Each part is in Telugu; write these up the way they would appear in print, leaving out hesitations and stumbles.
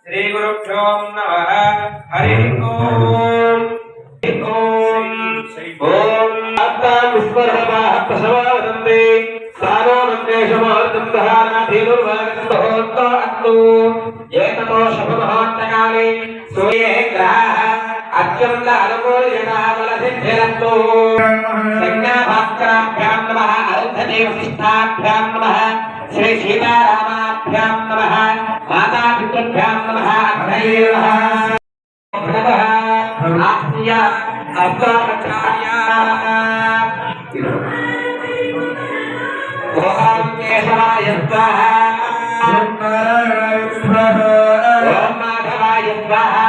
श्री गुरुभ्यो नमः। हरि ओम ओम ओम आत्मा प्रसवावदन्ते सारो नन्देशमार्दन्तहानाधीनुर्वागन्तहोत्तो एततो शुभमहोत्तकाले सूर्ये ग्रहः अत्यन्त अनुकूलयताबलसिद्धिरस्तु। संज्ञाभास्कराभ्यां नमः। अरुन्धदेवसिष्ठाभ्यां नमः। श्री सीतारामाभ्यां नमः। माता पितृभ्यां नमः। अग्नये नमः। प्रणवः आत्मीय अस्तावचार्या ओम केशवाय स्वाहा। ओम माधवाय स्वाहा।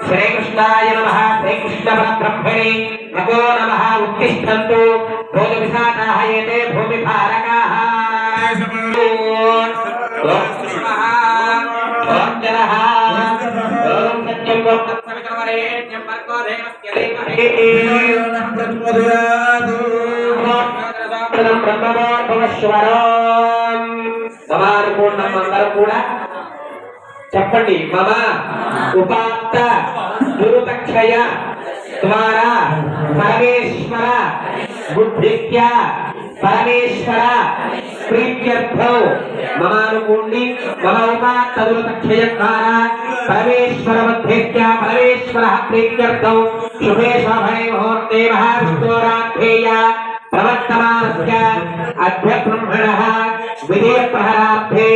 श्री कृष्णाय नमः। श्री कृष्ण परब्रह्मणे नमो नमः। उत्तिष्ठन्तु भूमिविशाखाः एते भूमिभारकाः। ओम शिवः ओम जनः ओम सत्यं वक्तव्यवरेण्यं भर्गो देवस्य धीमहि ब्रह्मोद्भवश्वरं। సమానుకూలం అందరూ కూడా చెప్పండి. మమ ఉపాత్త దురుతక్షయ ద్వారా పరమేశ్వర బుద్ధిక్య పరమేశ్వర ప్రీత్యర్థం మమానుకూండి. మమ ఉపాత్త దురుతక్షయ ద్వారా పరమేశ్వర బుద్ధిక్య పరమేశ్వర ప్రీత్యర్థం శుభే శోభనే ముహూర్తే మహావిష్ణోరాధ్యేయ ప్రవర్తమానస్య అద్య బ్రహ్మణః విజయ ప్రహరార్థే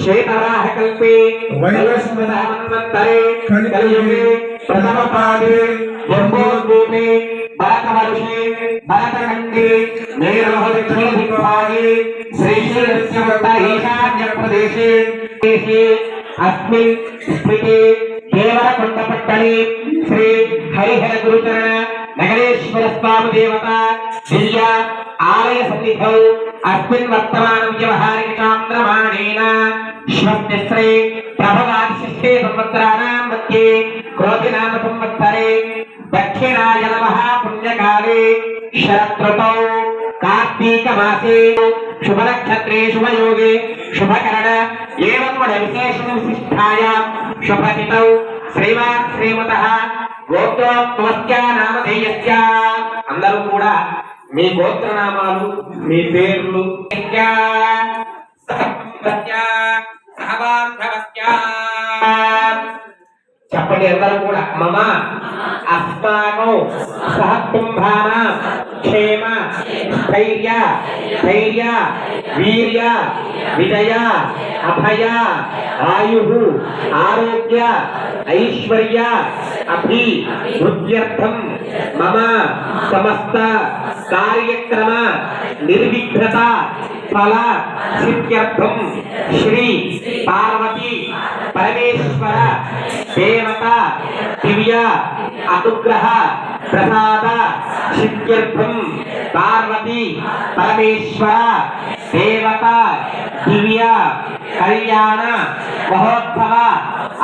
श्वेतवाहकल्पे वैवस्वतमन्वन्तरे कलियुगे प्रथमपादे जम्बोद्वीपे भरतवर्षे भरतखण्डे मेरुमहोदक्षिणदिग्भागे श्रीशैलस्य उत्तरईशान्यप्रदेशे अस्मिन् स्थिते केवलकुण्डपट्टणे श्री हरिहरगुरुचरण नगरेश्वर स्वामी देवता दिव्य आलय सन्निधौ अस्मिन् वर्तमानं व्यवहारिक चान्द्रमाणेन श्वस्तिश्री प्रभवादिशिष्टे संवत्सराणां मध्ये क्रोधिनाम संवत्सरे दक्षिणायनमः पुण्यकाले शरदृतौ कार्तीकमासे शुभनक्षत्रे शुभयोगे शुभकरण एवं विशेषविशिष्टायां शुभतिथौ श्रीमान् श्रीमतः गोत्रोत्तमस्य नामधेयस्य అందరూ కూడా మీ గోత్రనామాలు మీ పేర్లు చెప్పండి అందరూ కూడా. మమ అస్మాకం సహకుంభాన క్షేమ ధైర్య ధైర్య వీర్య విజయ అభయ ఆయు ఆరోగ్య ఐశ్వర్య అభి వృద్ధ్యర్థం మమ సమస్త కార్యక్రమ నిర్విఘ్నత ఫల సిద్ధ్యర్థం శ్రీ పార్వతీ పరమేశ్వర దేవత దివ్య అనుగ్రహ ప్రసాద సిద్ధ్యర్థం పార్వతీ పరమేశ్వర దేవత దివ్య కళ్యాణ మహోత్సవ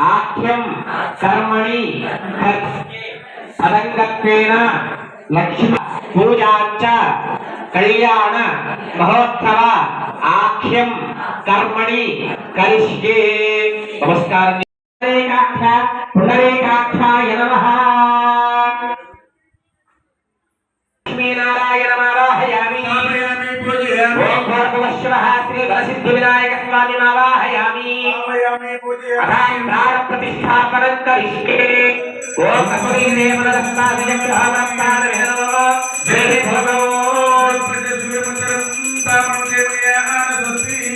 आख्यम कर्मणि सदंगत्वेन लक्ष्मी पूजांच कल्याण महोत्सव आख्यम कर्मणि करिष्ये। नमस्कार। पुंडरीकाक्षाय नमः। लक्ष्मीनारायण आवाहयामि। ओम भूर्भुवस्सुवः श्री वरसिद्धिविनायक स्वामी आवाहयामि। अथां प्रतिष्ठापनं करिष्ये। ओम कपूरीदेवदत्तादिजग्रहवरप्राणविहनमो देहि भगवो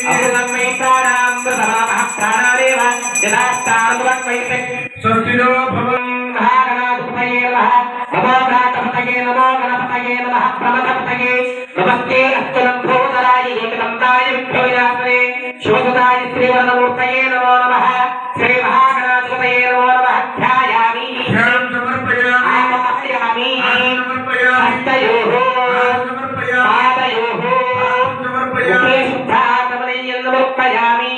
अमृतं मे प्राणामृतमामः प्राणादेव यदा स्थानमुपक्वैते स्वस्तिनो भवन् महागणाधिपतये नमः। नमो भ्रातपतये नमो गणपतये नमः प्रमथपतये नमस्ते अस्तु लम्बोदराय एकदन्ताय विघ्नविनाशने शिवसुताय श्रीवरदमूर्तये नमो नमः। श्री महागणाधिपतये नमो नमः। ध्यायामि आवाहयामि हस्तयोः पादयोः मुखे शुद्धाचमनीयं समर्पयामि।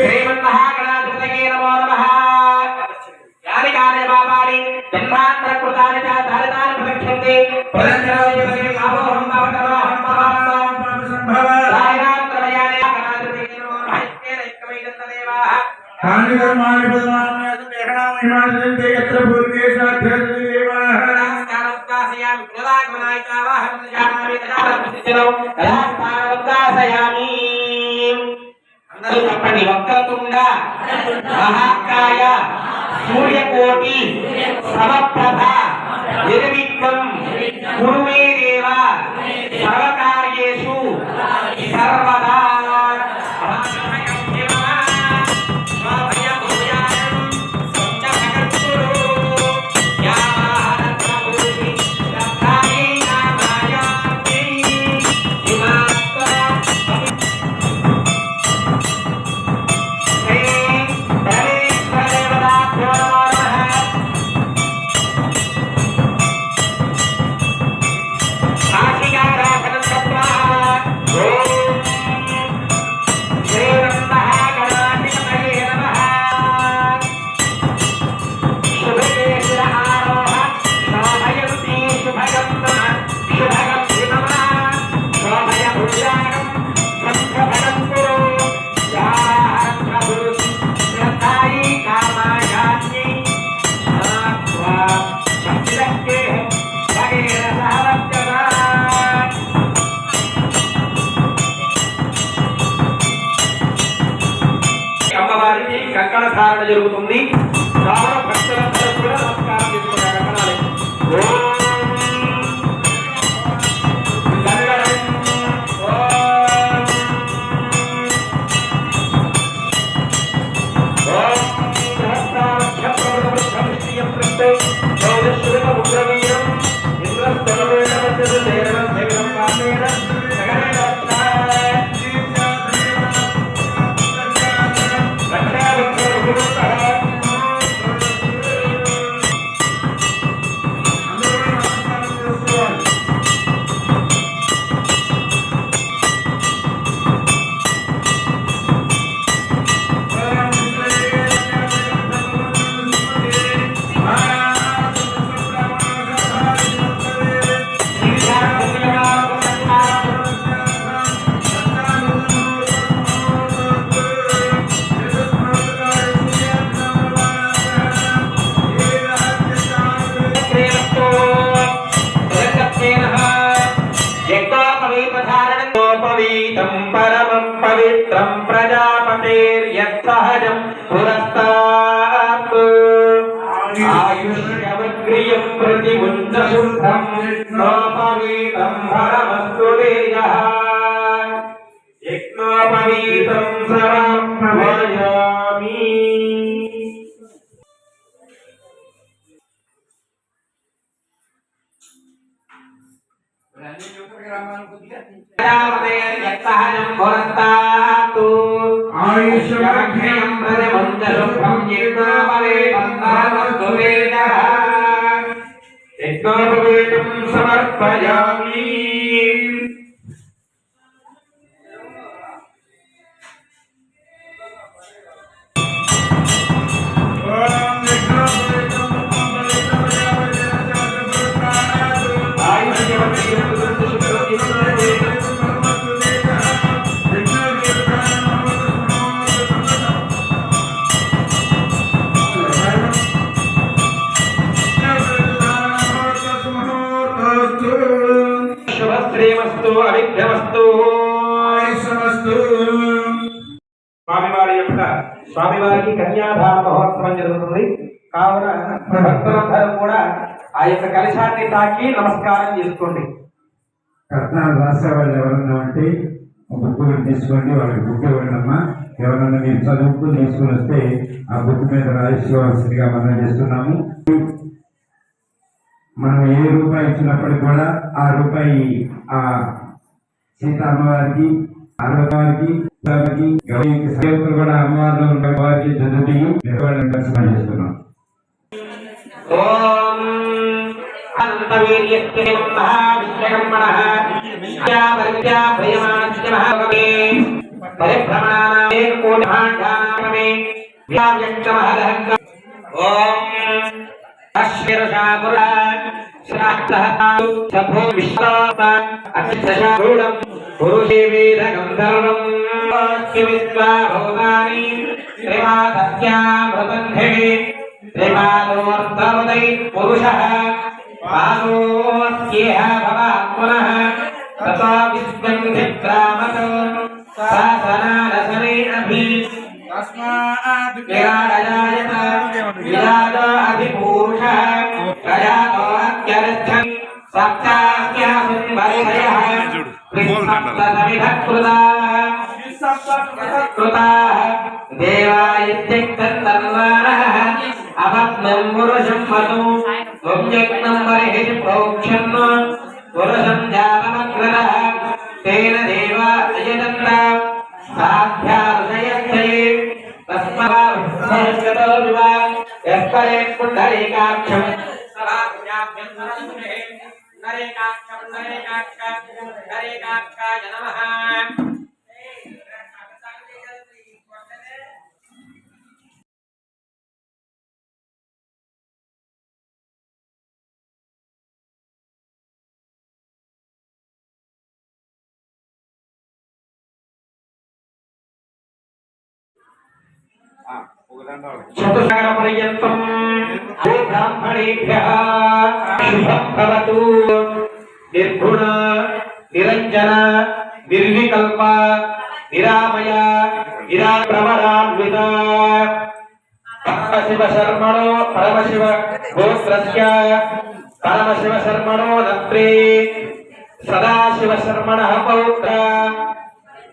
श्रीमन्महागणाधिपतये नमो नमः। यानि कार्य बाबानि जन्मांतर कृतानि च धारितानि प्रदक्षन्ते प्रदक्षिणानि कामोहं भवतमहं भवामि संभव रायनात्रयानि गणाधिपतये नमो नमः। इत्येन एकमैदन्तदेवाः तानि कर्माणि पदनामि देहनाम हिमाचलन्ते यत्र पूर्वे साध्यदेवाः रास्तानोत्तासयामि कृतागमनाय चावाहं जानामि तदारभ्यसिद्धौ रास्तानोत्तासयामि। అందరూ చెప్పండి। వక్రతుండ మహాకాయ సూర్యకోటి సమప్రభ నిర్విఘ్నం కురు మే దేవ సర్వకార్యేషు సర్వదా। అమ్మవారికి కంకణ ధారణ జరుగుతుంది। చాలా భక్తులందరూ కూడా నమస్కారం చేసుకున్నారు కంకణాలు। परमं पवित्रं प्रजापतेर्यत्सहजं पुरस्तात् आयुष्यवग्रियं प्रतिमुञ्चशुद्धं नोपवीतं परमस्तु तेजः यज्ञोपवीतं समर्पयामि। సహజం పురస్తాతు ఆయుష్యమఖ్యం ప్రజమంజలుభం యజ్ఞోపవే బంధావస్తు వేదః యజ్ఞోపవేతం సమర్పయామి. శుభశ్రీమస్తు అవిఘ్నమస్తు. స్వామివారికి కన్యాదాన మహోత్సవం జరుగుతుంది కావున భక్తులందరూ కూడా ఆ యొక్క కలశాన్ని తాకి నమస్కారం చేసుకోండి. కట్నాలు రాసేవాళ్ళు ఎవరన్నా ఉంటే బుక్కులు తీసుకోండి, వాళ్ళకి బుక్ ఇవ్వండమ్మా. ఎవరన్నా మీరు చదువుకుని తీసుకుని వస్తే ఆ బుక్ మీద రాసుకోవాల్సిందిగా మనం చేస్తున్నాము. మనం ఏ రూపాయి ఇచ్చినప్పటికి కూడా ఆ రూపాయి ఆ సీత అమ్మవారికి అమ్మవారికి సేవకులు కూడా అమ్మవారిలో ఉన్న వారికి చదువుతూ దర్శనం చేస్తున్నాం. పురుషే వేద గంధర్వం విశ్వాభూతాని త్రిమాదస్యామృతంధే త్రిమాదోర్ధముదై పురుషః పాదోస్యేహ భవాత్మనః తతో విశ్వం చిత్రామతో శాసనానసనే అభి తస్మాద్ విరాజాయత విరాజో అధిపూరుషః ప్రయాతో అత్యరస్థం సప్తాస్యాసుం వరిహయః దేవాయత్యక్తన్వానః అపత్నం పురుషం మను త్వమ్యగ్నం బర్హిః ప్రోక్షన్ పురుషం జాతమగ్రదః తేన దేవా అయదంత సాధ్యారుషయస్థయే తస్మాద్గతో వివా యస్పరే పుండరీకాక్షం నరేకాక్షాయ నమః. చతుర్గణ పర్యంతం బ్రాహ్మణేభ్యః శుభం భవతు. నిర్గుణ నిరంజన నిర్వికల్ప నిరామయ నిరాప్రవరాన్విత పరమశివ శర్మణో పరమశివ గోత్రస్య పరమశివ శర్మణో నత్రే సదాశివ శర్మణః పౌత్ర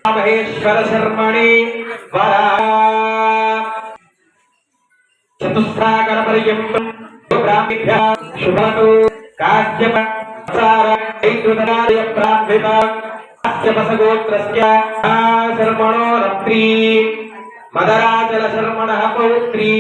మహేశ్వర శర్మణి వరా. చతుస్సాగర పర్యంతం బ్రాహ్మణేభ్యః శుభతు. కాశ్యప ప్రార్థిత కాశ్యపసగోత్రస్య శర్మణో రత్రీ మదరాచల శర్మణః పౌత్రీ.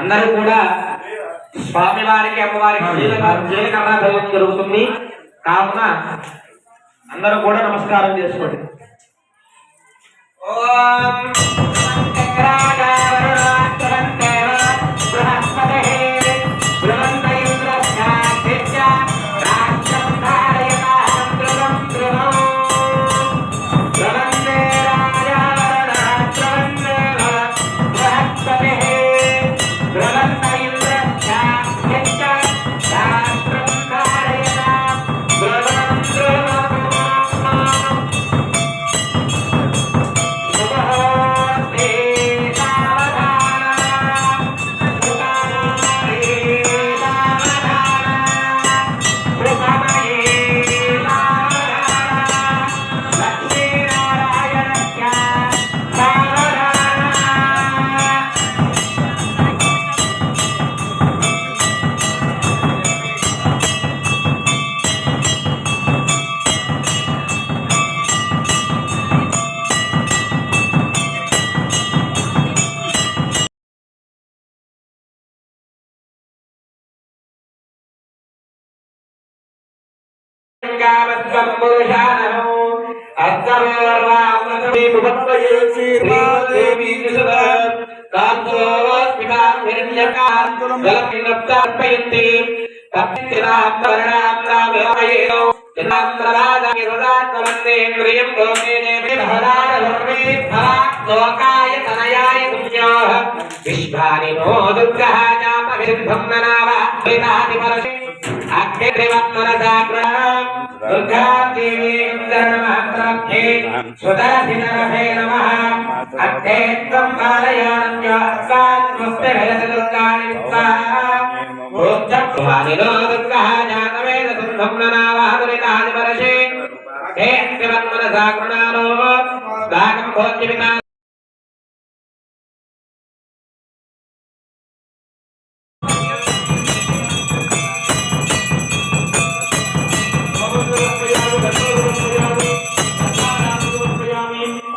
అందరూ కూడా స్వామివారికి అమ్మవారికి జీలకర్రాధనం జరుగుతుంది కావున అందరూ కూడా నమస్కారం చేసుకోండి. ఓం రాజ్యం ధారయతాం ధ్రువం ధ్రువం లోకాయ తనయాయ పుణ్యోః విశ్వానినో దుర్గః జాపహిర్ధం ననావ వేదాతి పరశే అగ్నివత్మనసాగ్రహం దుర్గాదేవీ నమః సుదర్శనరథే నమః అగ్నేత్వం పాలయాన్యాస్మాత్మస్తే దుర్గాని విశ్వానినో దుర్గః జాతవేద సింధం ననావ వేదాతి పరశే అగ్నివత్మనసాగ్రహో దాగం భోజ్యమితా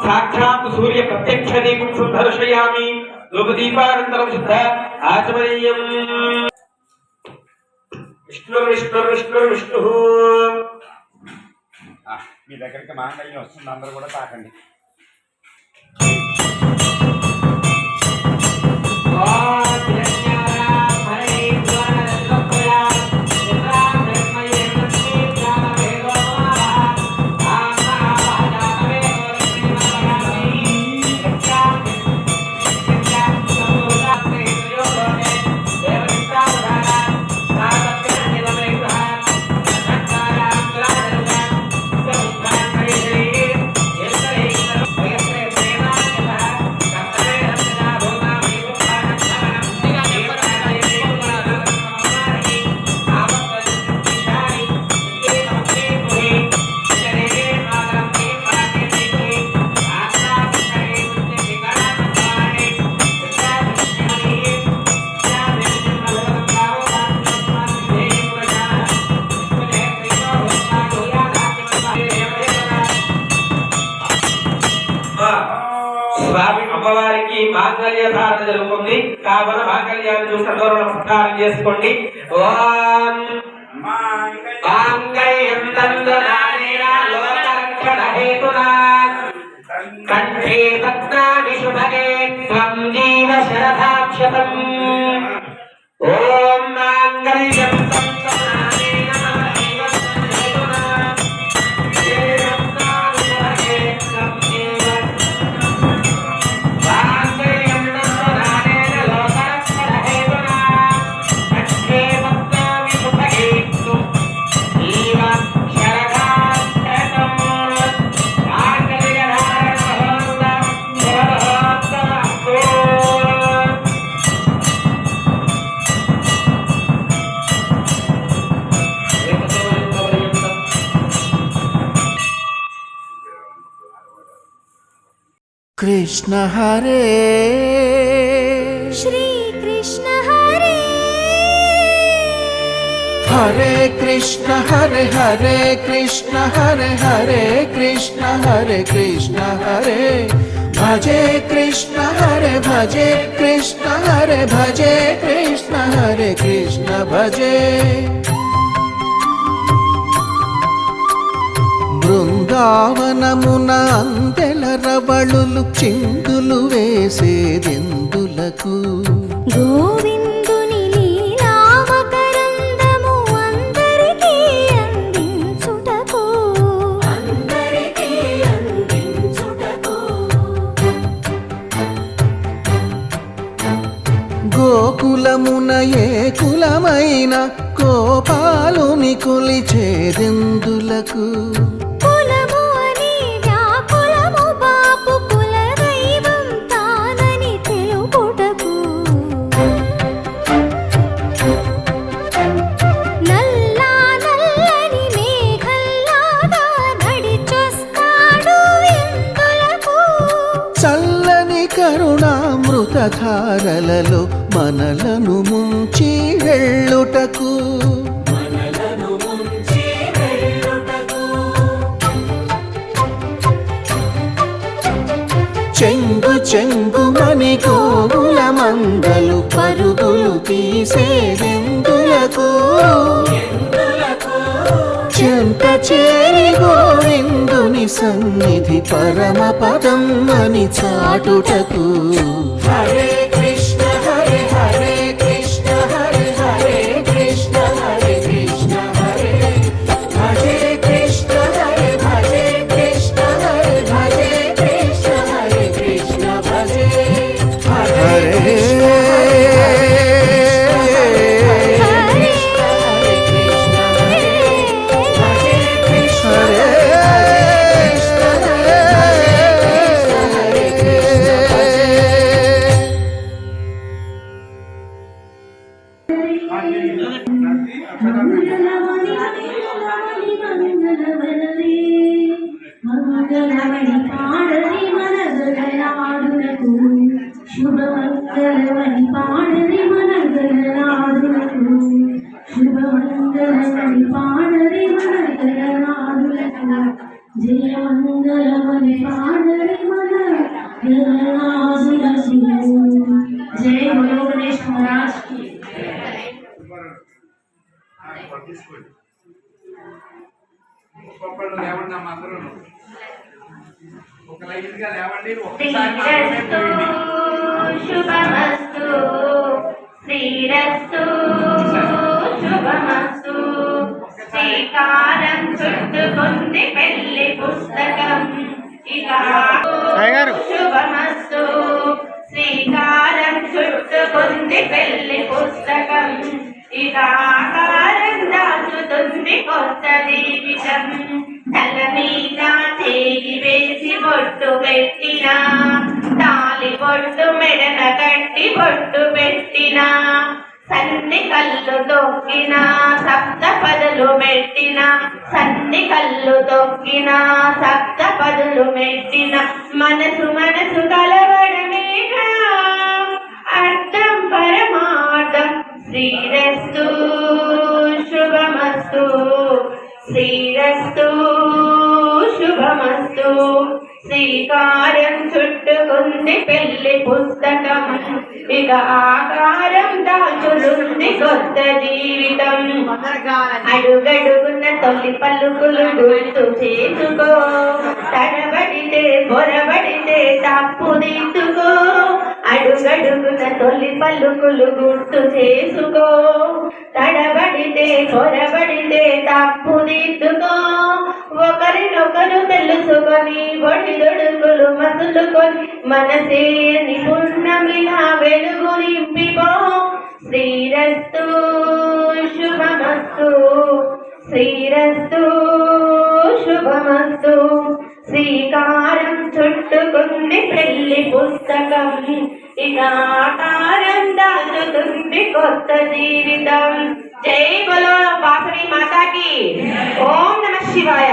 साक्षात् सूर्य प्रत्यक्ष दीपं दर्शयामि धूपदीपानन्तरं शुद्ध आचमनीयम् विष्णुः మీ దగ్గరికి మాంగళ్యం వస్తుంది అందరూ కూడా తాకండి స్వామి అమ్మవారికి మాంగళ్య ధారణ జరుగుతుంది కావున మాంగళ్యాన్ని చూసి అందరూ నమస్కారం చేసుకోండి. ఓం మాంగళ్యం తందనానేన లోకరక్షణ హేతునా కంఠే రత్నాని శుభగే త్వం జీవ శరదాక్షతం. ఓం మాంగళ్యం తందనానేన హేతునా कृष्ण हरे श्री कृष्ण हरे हरे कृष्ण हरे हरे कृष्ण हरे हरे कृष्ण हरे कृष्ण हरे भजे कृष्ण हरे भजे कृष्ण हरे भजे कृष्ण हरे कृष्ण भजे బృందావనమున అందెల రవళులు చిందులు వేసేదెందులకు గోవిందుని లీలామకరందము అందరికీ అందించుటకు గోకులమున ఏ కులమైన గోపాలుని కొలిచేదెందులకు కులము అని వ్యాకులము బాపు కుల దైవం తానని తెలుపుటకు నల్లా నల్లని మేఘల్లాగా నడిచొస్తాడు ఎందులకు చల్లని కరుణామృతధారలలో మనలను ముంచి వెళ్ళుటకు చెంగు చెంగుమని గోవుల మందలు పరుగులు తీసేదెందులకు చెంత చేరి గోవిందుని సన్నిధి పరమ పదం అని చాటుటకు హరే కృష్ణ హరే హరే కృష్ణ హరే హరే కృష్ణ హరే కృష్ణ హరే భజే కృష్ణ హరే భజే కృష్ణ హరే భజే కృష్ణ హరే కృష్ణ భజే హరే మంగళమణి పాడని మనగలనాడునకు శుభమంగళమణి పాడని మనగలనాడునకు శుభమంగళమణి పాడని మనగలనాడునకు జయమంగళమణి పాడని మనగలనాడునకు జయ బలో గణేష్ మహారాజ్ కి ఒక్కొక్కళ్ళు లేవండి అమ్మ అందరూ ఒక లైన్ గా లేవండి ఒక్కసారి మాత్రమే పోయింది. శుభమస్తు శ్రీరస్తు శుభమస్తు శ్రీకారం చుట్టుకుంది పెళ్లి పుస్తకం ఇక శుభమస్తు శ్రీకారం చుట్టుకుంది పెళ్లి పుస్తకం ఇక ఆకారం దాచుతుంది కొత్త జీవితం తల మీద చేయి వేసి బొట్టు పెట్టిన తాలి బొట్టు మెడన కట్టి బొట్టు పెట్టిన సన్ని కళ్ళు తొక్కిన సప్త పదులు మెట్టిన సన్ని కళ్ళు తొక్కిన సప్త పదులు మెట్టిన మనసు మనసు కలవడమేగా అర్థం పరమార్థం శ్రీరస్తు శుభమస్తు శ్రీరస్తు శుభమస్తు శ్రీకారం చుట్టుకుంది పెళ్లి పుస్తకం ఇక ఆకారం దాచుతుంది కొత్త జీవితం అడుగడుగున్న తొలి పలుకులు గుర్తు చేసుకో తడబడితే పొరబడితే తప్పు దిద్దుకో అడుగడుగున తొలి పలుకులు గుర్తు చేసుకో తడబడితే పొరబడితే తప్పు దిద్దుకో ఒకరినొకరు తెలుసుకొని ఒడిదొడుకులు మసులుకొని మనసే నిపుణమిలా వెలుగు నింపిపో శ్రీరస్తు శుభమస్తు శ్రీరస్తు శుభమస్తు శ్రీకారం చుట్టుకుంది పెళ్లి పుస్తకం ఇక ఆకారం దాచుతుంది కొత్త జీవితం జై బలో బాసరి మాతాకి ఓం నమః శివాయ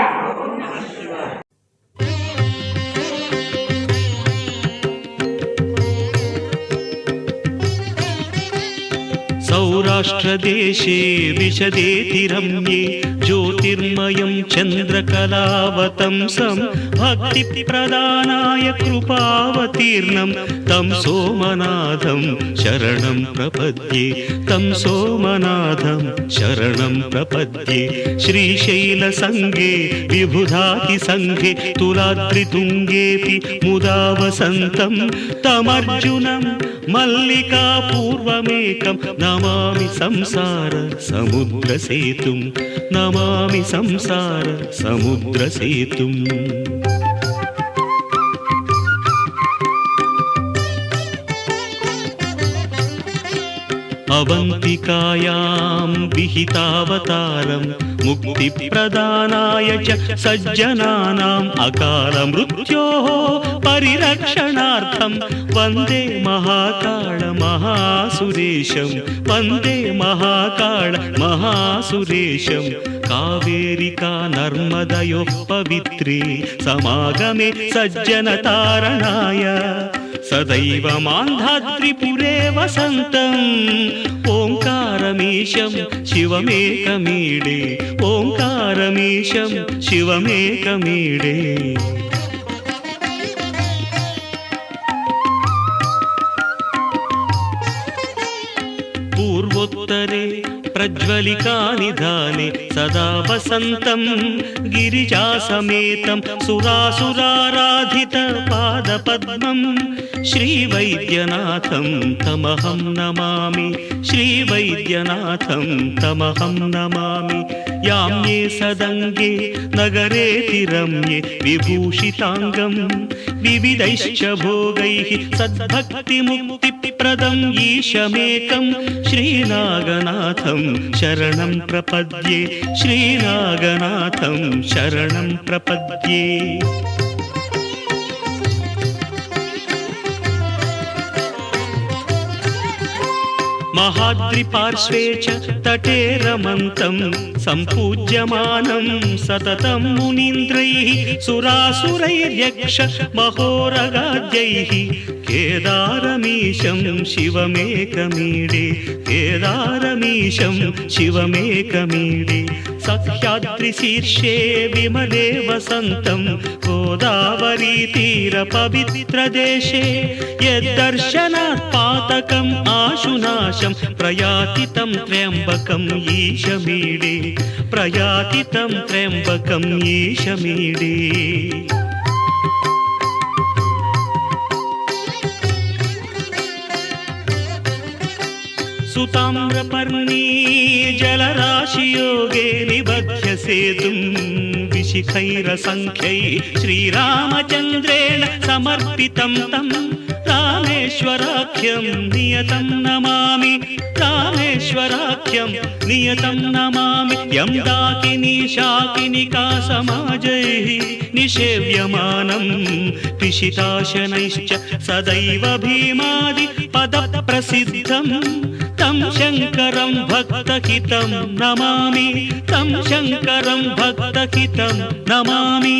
सौराष्ट्रदेशे विशदेति रम्ये ज्योतिर्मयं चन्द्रकलावतंसं भक्तिप्रदानाय कृपावतीर्णं तं सोमनाथं शरणं प्रपद्ये तं सोमनाथं शरणं प्रपद्ये श्रीशैलसङ्गे विबुधातिसङ्गे तुलाद्रितुङ्गेऽपि मुदा वसन्तं तमर्जुनं मल्लिकापूर्वमेकं नमामि संसार समुद्रसेतुं नमामि संसार समुद्रसेतुम् अवन्तिकायां विहितावतारं मुक्तिप्रदानाय च सज्जनानाम् अकालमृत्योः परिरक्षणार्थं वन्दे महाकाल महासुरेशं वन्दे महाकाल महासुरेशं कावेरिका नर्मदयोः पवित्रे समागमे सज्जनतारणाय सदैव मान्धाद्रिपुरे वसन्तम् ओङ्कारमीशं शिवमेकमीडे ओङ्कारमीशं शिवमेकमीडे पूर्वोत्तरे प्रज्वलिकानिधाने सदा वसन्तं गिरिजासमेतं सुरासुराराधित पादपद्मं श्रीवैद्यनाथं तमहं नमामि श्रीवैद्यनाथं तमहं नमामि याम्ये सदङ्गे नगरे तिरम्ये विभूषिताङ्गं विविधैश्च भोगैः सद्भक्तिमुक्तिप्रदं ईशमेकं श्रीनागनाथं शरणं प्रपद्ये श्रीनागनाथं शरणं प्रपद्ये महाद्रिपार्श्वे च तटे रमन्तं सम्पूज्यमानं सततं मुनीन्द्रैः सुरासुरैर्यक्ष महोरगाद्यैः केदारमीशं शिवमेकमीडे केदारमीशं शिवमेकमीडे सह्याद्रिशीर्षे विमले वसन्तं गोदावरीतीरपवित्रदेशे यद्दर्शनात् पातकम् आशुनाशं प्रयाति तं त्र्यम्बकम् ईशमीडे प्रयाति तं त्र्यम्बकम् ईशमीडे सुताम्रपर्णी जलराशियोगे निबध्य सेतुं विशिखैरसङ्ख्यैः श्रीरामचन्द्रेण समर्पितं तं रामेश्वराख्यं नियतं नमामि रामेश्वराख्यं नियतं नमामि यं दाकिनी शाकिनिका समाजैः निषेव्यमानं पिशिताशनैश्च सदैव भीमादि पदप्रसिद्धं तं शङ्करं भक्तहितं नमामि तं शङ्करं भक्तहितं नमामि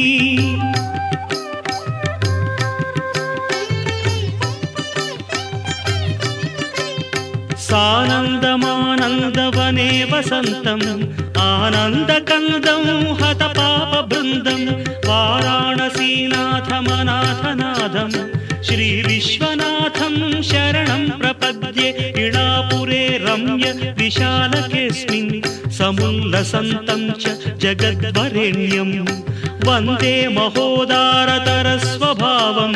सानन्दमानन्दवने वसन्तम् आनन्दकन्दं हतपापबृन्दं वाराणसीनाथमनाथनाथं श्रीविश्वनाथं शरणं प्रपद्ये इडापुरे रम्य विशालकेऽस्मिन् समुल्लसन्तं च जगद्वरेण्यं वन्दे महोदारतरस्वभावं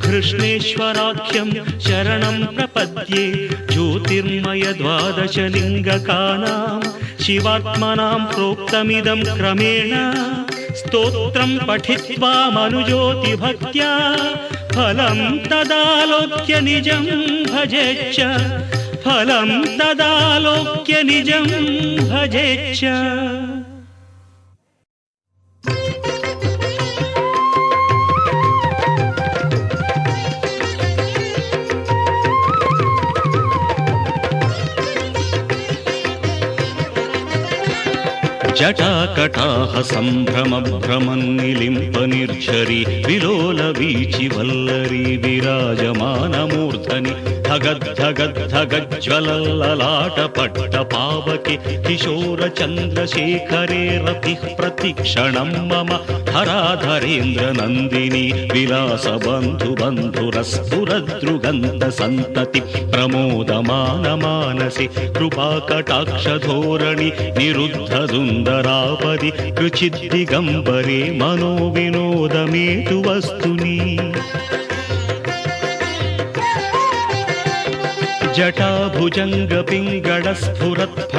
कृष्णेश्वराख्यं शरणं प्रपद्ये ज्योतिर्मय द्वादशलिङ्गकानां शिवात्मनां प्रोक्तमिदं क्रमेण स्तोत्रं पठित्वा मनुज्योतिभक्त्या फलं तदालोक्य निजं भजेच्च फलं तदालोक्य निजं भजेच्च जटाकटाह सम्भ्रमभ्रमन्निलिम्पनिर्झरि विलोलवीचि वल्लरी विराजमानमूर्धनि धगद्धगद्धगज्ज्वलल्ललाटपट्टपावके किशोरचन्द्रशेखरे रतिः प्रतिक्षणं मम हराधरेन्द्रनन्दिनी विलासबन्धुबन्धुरस्फुरदृगन्तसन्तति प्रमोदमानमानसे कृपाकटाक्षधोरणि निरुद्धदुन्दरापदि कृचिद्दिगम्बरे मनोविनोदमेतु वस्तुनि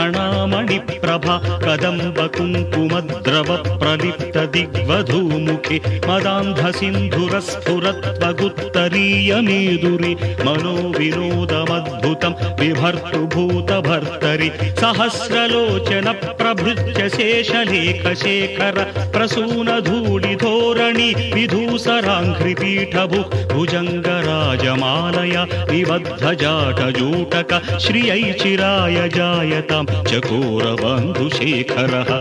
जटाभुजङ्गपिङ्गळस्फुरत्फणामणिप्रभा कदम्बकुङ्कुमद्रवप्रलिप्तदिग्वधूमुखे मदान्धसिन्धुरस्फुरत्वगुत्तरीयमेदुरि मनोविनोदमद्भुतं बिभर्तुभूतभर्तरि सहस्रलोचनप्रभृत्य शेषलेखशेखर प्रसूनधूलिधोरणि विधूसराङ्घ्रिपीठभुः भुजङ्गराजमालया विबद्धजाटजूटक श्रियै चिराय जायतां चकोरबन्धुशेखरः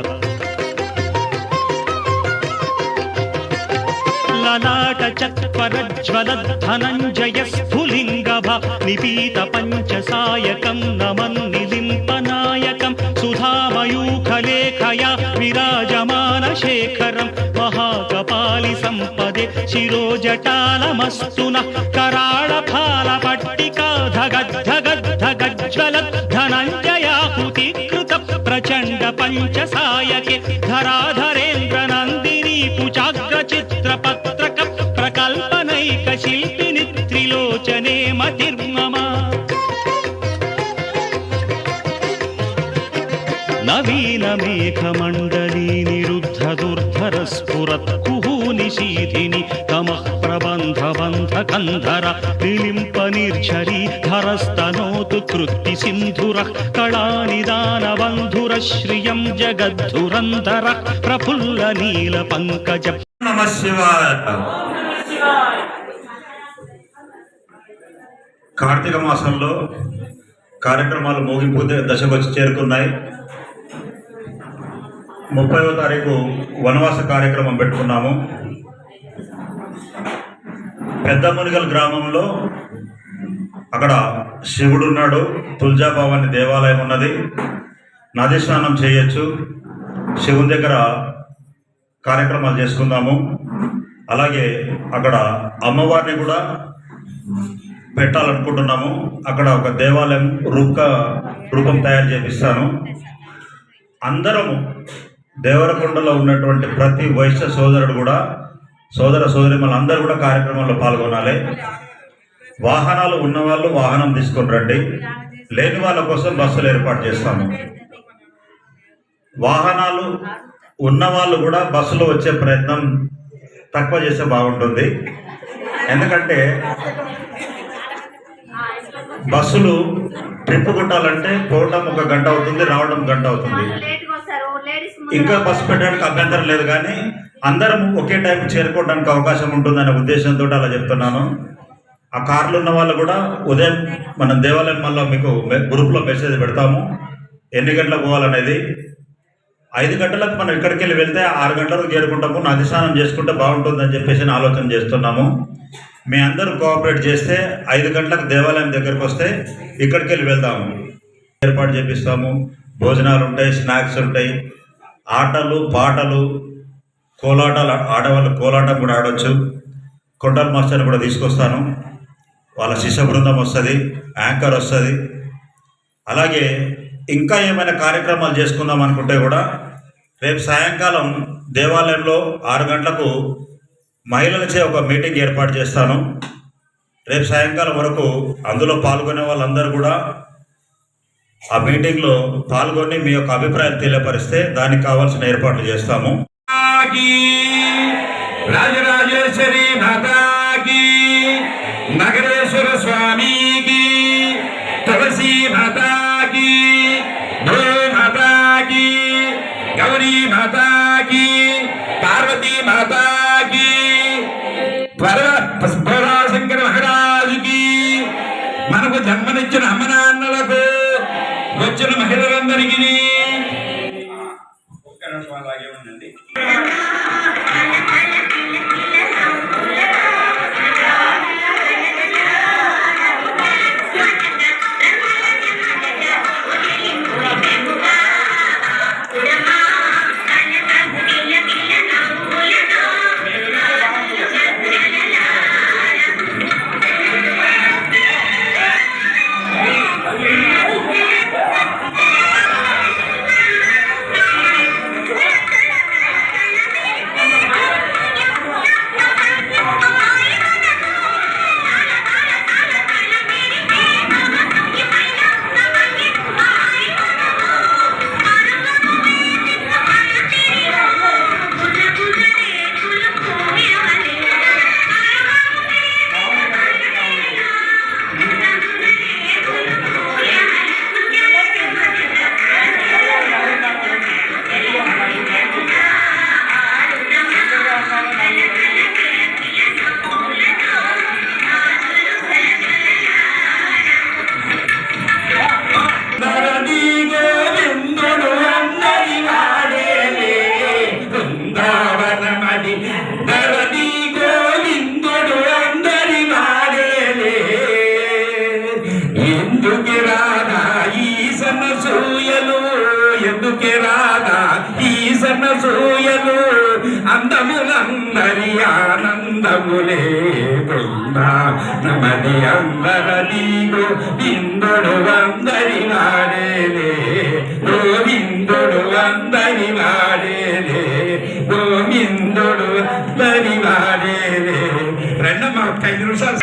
ललाटचत्वरज्वलद्धनञ्जयस्फुलिङ्गभ निपीतपञ्चसायकं नमन्निलिम्पनायकं सुधामयूखलेखया विराजमानशेखरं महाकपालिसम्पदे शिरोजटालमस्तु नः कराळफालपट्टिका धगद्धगद्धगज्ज्वलद्धनञ्जयाहुतिकृतम् పంచసాయకే ధరాధరేంద్ర నందిని కుచాగ్ర చిత్ర పత్రక ప్రకల్పనైక శిల్పిని త్రిలోచనే మతిర్మమ నవీన మేఘమండలీ నిరుద్ధ దుర్ధర స్ఫురత్ కుహూనిశీధిని తమః ప్రబంధ బంధ కంధర విలింప నిర్ఝరీ ధరస్తనోతు కృత్తి సింధురః కళానిదాన బంధుర శ్రియం జగద్ధురంధర ప్రఫుల్ల నీల పంకజ నమః శివాయ. కార్తీక మాసంలో కార్యక్రమాలు ముగింపు దశకు వచ్చి చేరుకున్నాయి. 30వ తారీఖు వనవాస కార్యక్రమం పెట్టుకున్నాము. పెద్ద మునిగల్ గ్రామంలో అక్కడ శివుడు ఉన్నాడు, తుల్జాభవాని దేవాలయం ఉన్నది, నది స్నానం చేయొచ్చు, శివుని దగ్గర కార్యక్రమాలు చేసుకుందాము. అలాగే అక్కడ అమ్మవారిని కూడా పెట్టాలనుకుంటున్నాము. అక్కడ ఒక దేవాలయం రూపం తయారు చేపిస్తాను. అందరము దేవరకొండలో ఉన్నటువంటి ప్రతి వైశ్య సోదరుడు కూడా, సోదర సోదరిమలు అందరూ కూడా కార్యక్రమంలో పాల్గొనాలి. వాహనాలు ఉన్నవాళ్ళు వాహనం తీసుకొని రండి, లేని వాళ్ళ కోసం బస్సులు ఏర్పాటు చేస్తాము. వాహనాలు ఉన్నవాళ్ళు కూడా బస్సులో వచ్చే ప్రయత్నం తక్కువ చేస్తే బాగుంటుంది. ఎందుకంటే బస్సులు ట్రిప్ కొట్టాలంటే పోవడం 1 గంట అవుతుంది, రావడం 1 గంట అవుతుంది. ఇంకా బస్సు పెట్టడానికి అభ్యంతరం లేదు, కానీ అందరం ఒకే టైం చేరుకోవడానికి అవకాశం ఉంటుందనే ఉద్దేశంతో అలా చెప్తున్నాను. ఆ కార్లు ఉన్న వాళ్ళు కూడా ఉదయం మనం దేవాలయం మళ్ళీ మీకు గ్రూప్లో మెసేజ్ పెడతాము ఎన్ని గంటలకు పోవాలనేది. 5 గంటలకు మనం ఇక్కడికి వెళ్ళి వెళ్తే 6 గంటలకు చేరుకుంటాము. నది స్నానం చేసుకుంటే బాగుంటుందని చెప్పేసి ఆలోచన చేస్తున్నాము. మీ అందరూ కోఆపరేట్ చేస్తే 5 గంటలకు దేవాలయం దగ్గరకు వస్తే ఇక్కడికి వెళ్ళి వెళ్దాము. ఏర్పాటు చేపిస్తాము. భోజనాలు ఉంటాయి, స్నాక్స్ ఉంటాయి, ఆటలు పాటలు, కోలాటాలు, ఆడవాళ్ళు కోలాటం కూడా ఆడవచ్చు. కొండల మాస్టర్ని కూడా తీసుకొస్తాను, వాళ్ళ శిష్య బృందం వస్తుంది, యాంకర్ వస్తుంది. అలాగే ఇంకా ఏమైనా కార్యక్రమాలు చేసుకుందాం అనుకుంటే కూడా రేపు సాయంకాలం దేవాలయంలో 6 గంటలకు మహిళలచే ఒక మీటింగ్ ఏర్పాటు చేస్తాను. రేపు సాయంకాలం వరకు అందులో పాల్గొనే వాళ్ళందరూ కూడా ఆ మీటింగ్లో పాల్గొని మీ యొక్క అభిప్రాయాలు తెలియపరిస్తే దానికి కావాల్సిన ఏర్పాట్లు చేస్తాము. రాజరాజేశ్వరి మాతాకి, నగరేశ్వర స్వామికి, తులసి మాతాకి, భూ మాతాకి, గౌరీ మాతాకి, పార్వతీ మాతాకి, పరాశంకర మహారాజుకి, మనకు జన్మనిచ్చిన అమ్మ నాన్నలకు, వచ్చిన మహిళలందరికీ అలాగే ఉండండి. అందములందరి ఆనంద అందములే నమది అందర నీకు ఇందుడు అందరి వాడేలే గోవిందుడు అందరి వాడేలే గోవిందుడు అందరి వాడేలే. రెండమ్మా 5 నిమిషాలు.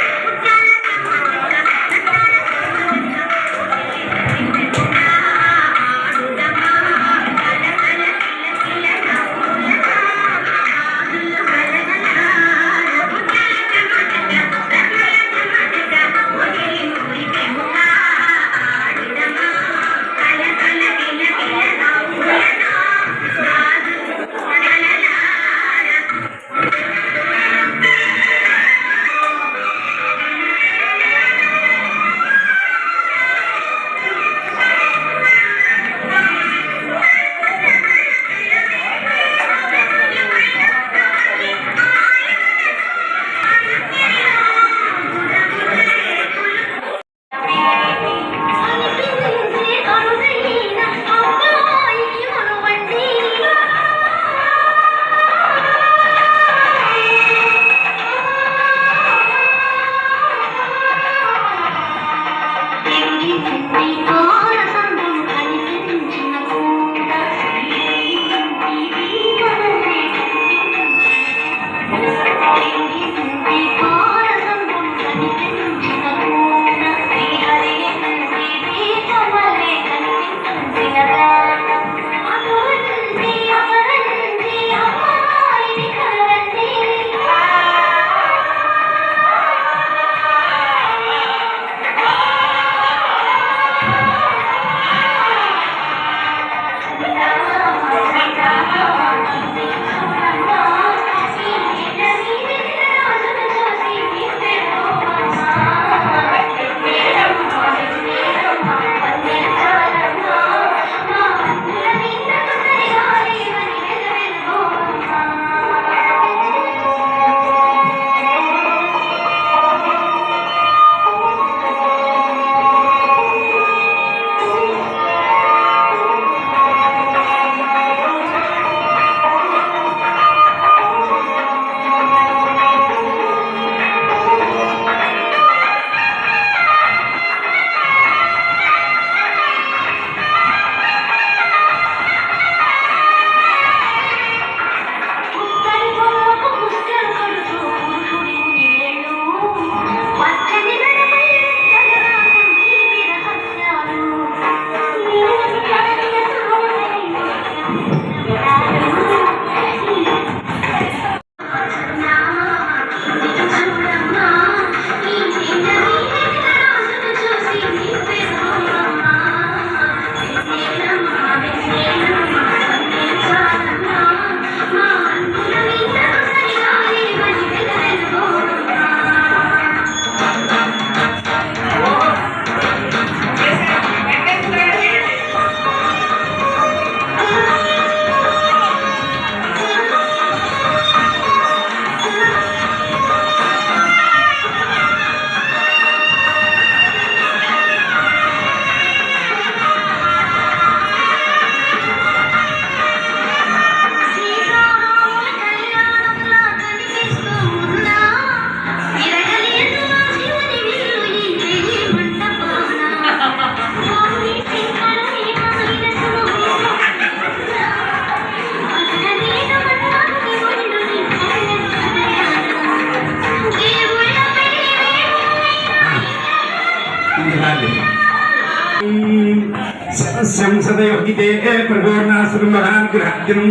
సంసదయోగితే ప్రగోర్ణాసురు మహాన్ గ్రహ్యం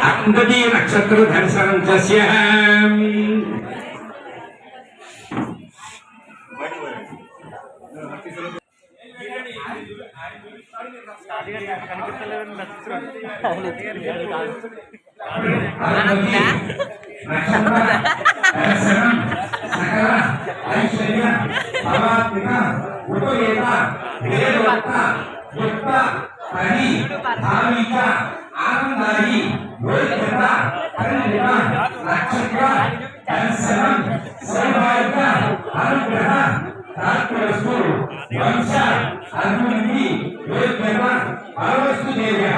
అంగదీ నక్షత్ర దర్శనం తస్య ఆనందాయి నక్షత్ర దర్శనం సౌభాగ్య అనుగ్రహ తాత్పరస్తు వంశ అభివృద్ధి యోగ్యత భగవస్తు దేవ్య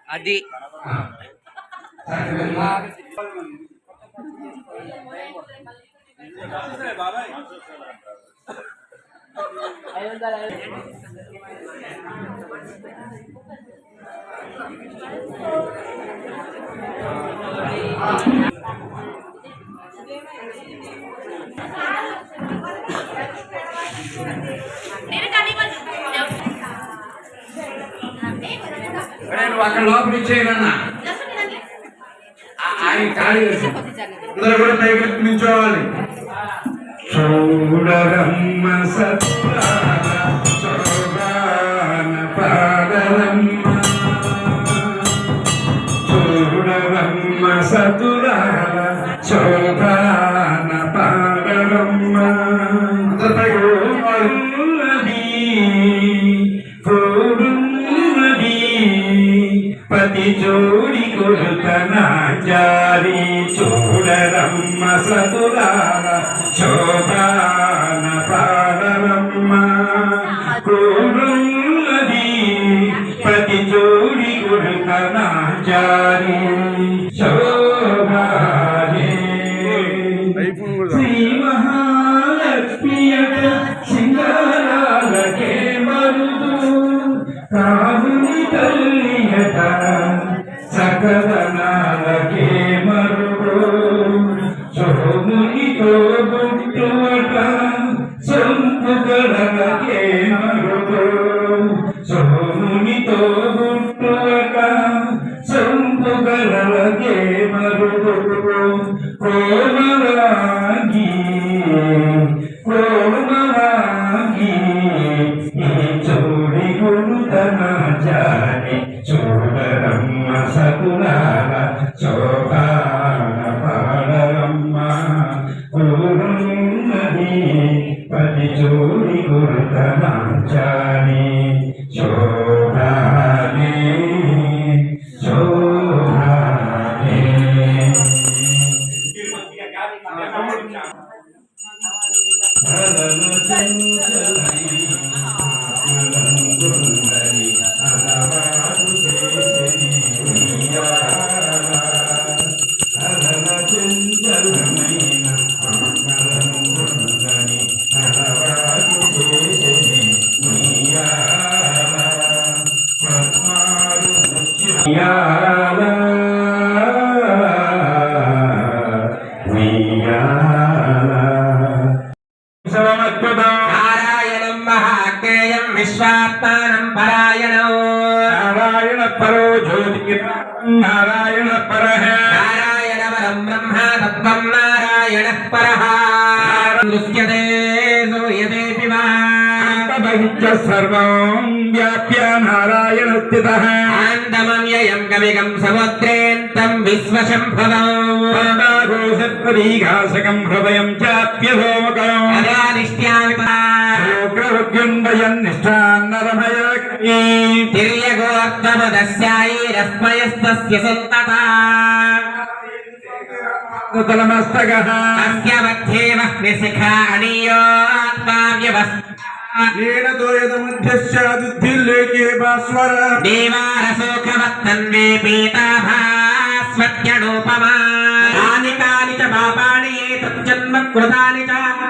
అది నువ్వు అక్కడ లోపల ఇచ్చేయనన్నా ఆయన ఖాళీ అందరూ కూడా పైకి నిల్చోవాలి. చూడరమ్మ సత్యాన శోభాన పాడరమ్మ చూడరమ్మ సతురాల శోభాన పాడరమ్మ పతి జోడి కొడుకనాచారి చూడరమ్మ సతురాల శోభాన పాడరమ్మ కోరున్నది పతి జోడి కొడుకనాచారి శోభానే శ్రీ మహాలక్ష్మియట సింగారాలకే మరుదు కావుని తల్లియట సకలనాలకే మరుదు సోమునితో గుట్టువట సంపుగలకే మరుదు సోమునితో గుట్టువట సంపుగలకే మరుదు కోమలాంగి కోమలాంగి చోడి గురుతన జాని చూడరమ్మ సకులాల శోభాన పాడరమ్మ కోరున్నది పది చోడి గురుతన జాని శోభానే శోభానే నారాయణం మహాజ్ఞేయం విశ్వాత్మానం పరాయణం నారాయణ పరో జ్యోతి నారాయణ పరః నారాయణ పరం బ్రహ్మ తత్వం నారాయణ పరః దృశ్యతే సూయతే వా బహిష్ట సర్వం వ్యాప్య నారాయణ స్థితః ఆంతమవ్యయం కవిగం సముద్రేంతం విశ్వశంభవం సత్పరీఘాసకం హృదయం చాప్యభోమకం నిష్టాన్నరమయీ తిర్యగోర్ధమదస్యాయిరస్మయస్తస్య సంతతా తలమస్తకః అస్య మధ్యే వహ్నిశిఖా అణీయోత్పావ్యవస్థ మధ్యశ్చాదుద్ధిల్లేకే భాస్వర దేవారసోఖవత్తన్వే పీతాభాస్వత్యనూపమా కాని కాని చ పాపాని ఏతజ్జన్మ కృతాని చ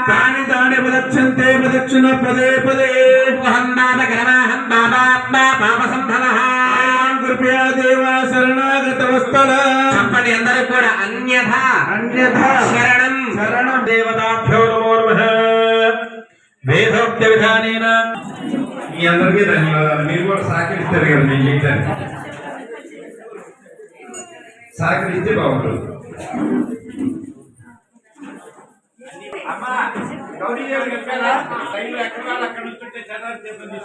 తాని తాని ప్రదక్షంతే ప్రదక్షిణ పదే పదే అహం పాపకరమాహం పాపాత్మా పాపసంభవః కృపయా దేవా శరణాగతవస్తల చెప్పండి అందరూ కూడా అన్యథా అన్యథా శరణం శరణం దేవతాభ్యో నమో నమః వేదోక్త విధానేన మీ అందరికీ ధన్యవాదాలు. మీరు కూడా సహకరిస్తారు కదా నేను చేశాను సహకరిస్తే బాగుంటుంది. అమ్మా గౌరీ దేవుడు చెప్పారా రైలు ఎక్కడ వాళ్ళు అక్కడ నుంచుంటే చదవాలి చెప్పండి.